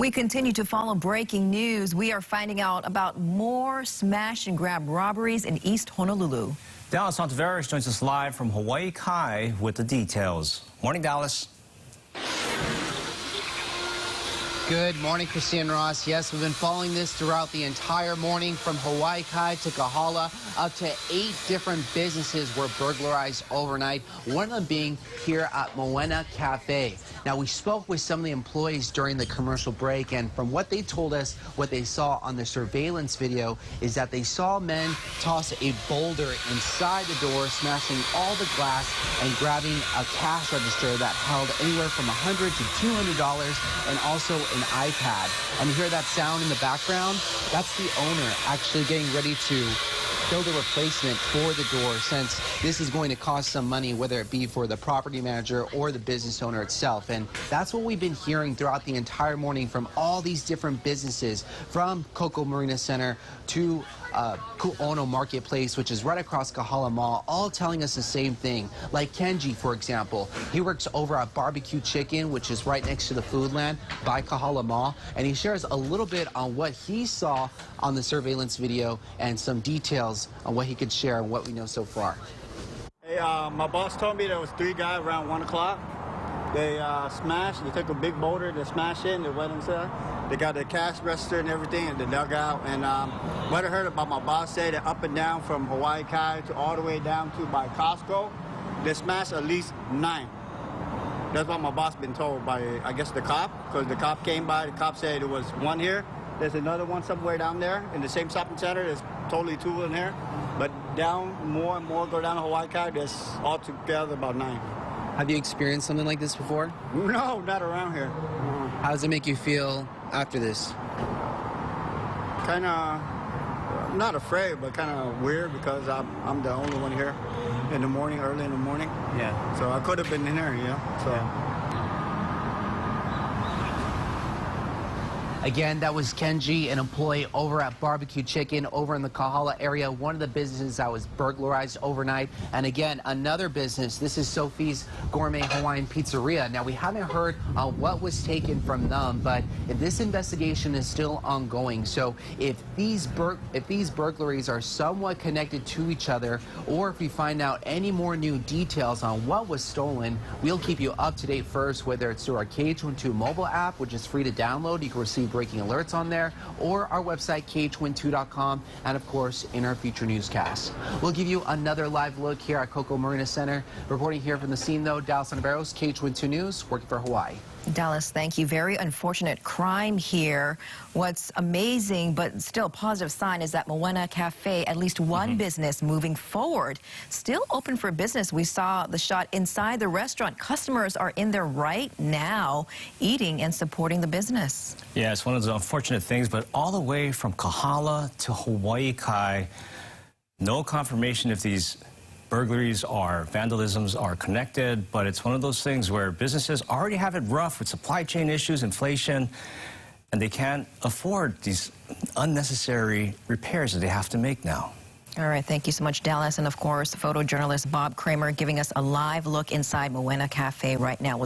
We continue to follow breaking news. We are finding out about more smash and grab robberies in East Honolulu. Dallas Ontiveros joins us live from Hawaii Kai with the details. Morning, Dallas. Good morning, Christine Ross. Yes, we've been following this throughout the entire morning from Hawaii Kai to Kahala. Up to 8 different businesses were burglarized overnight, one of them being here at Moana Cafe. Now, we spoke with some of the employees during the commercial break, and from what they told us, what they saw on the surveillance video is that they saw men toss a boulder inside the door, smashing all the glass and grabbing a cash register that held anywhere from $100 to $200 and also an iPad. And you hear that sound in the background? That's the owner actually getting ready to build a replacement for the door, since this is going to cost some money, whether it be for the property manager or the business owner itself. And that's what we've been hearing throughout the entire morning from all these different businesses, from Coco Marina Center to Ku'ono Marketplace, which is right across Kahala Mall, all telling us the same thing. Like Kenji, for example, he works over at Barbecue Chicken, which is right next to the Foodland by Kahala Mall, and he shares a little bit on what he saw on the surveillance video and some details on what he could share and what we know so far. Hey, my boss told me there was 3 guys around 1 o'clock. They smashed, they took a big boulder, they smashed it, and they went inside. They got the cash register and everything, and the dugout. And what I heard about my boss say that up and down from Hawaii Kai to all the way down to by Costco, they smashed at least 9. That's what my boss been told by, I guess, the cop, because the cop came by. The cop said there was 1 here. There's another one somewhere down there in the same shopping center. There's totally 2 in here. But down more and more, go down to Hawaii Kai, there's altogether about 9. Have you experienced something like this before? No, not around here. How does it make you feel after this? Kind of, not afraid, but kind of weird, because I'm the only one here in the morning, early in the morning. Yeah. So I could have been in here, you know. So. Yeah. Again, that was Kenji, an employee over at Barbecue Chicken over in the Kahala area, one of the businesses that was burglarized overnight. And again, another business, this is Sophie's Gourmet Hawaiian Pizzeria. Now, we haven't heard what was taken from them, but this investigation is still ongoing. So if these burglaries are somewhat connected to each other, or if we find out any more new details on what was stolen, we'll keep you up to date first, whether it's through our KH12 mobile app, which is free to download. You can receive breaking alerts on there, or our website kh12.com, and of course in our future newscasts. We'll give you another live look here at Coco Marina Center. Reporting here from the scene, though, Dallas Ontiveros, KH12 News, working for Hawaii. Dallas, thank you. Very unfortunate crime here. What's amazing but still positive sign is that Moana Cafe, at least one business moving forward, still open for business. We saw the shot inside the restaurant. Customers are in there right now eating and supporting the business. Yeah, it's one of those unfortunate things, but all the way from Kahala to Hawaii Kai, no confirmation if these burglaries or vandalisms are connected, but it's one of those things where businesses already have it rough with supply chain issues, inflation, and they can't afford these unnecessary repairs that they have to make now. All right, thank you so much, Dallas. And of course, photojournalist Bob Kramer giving us a live look inside Moana Cafe right now.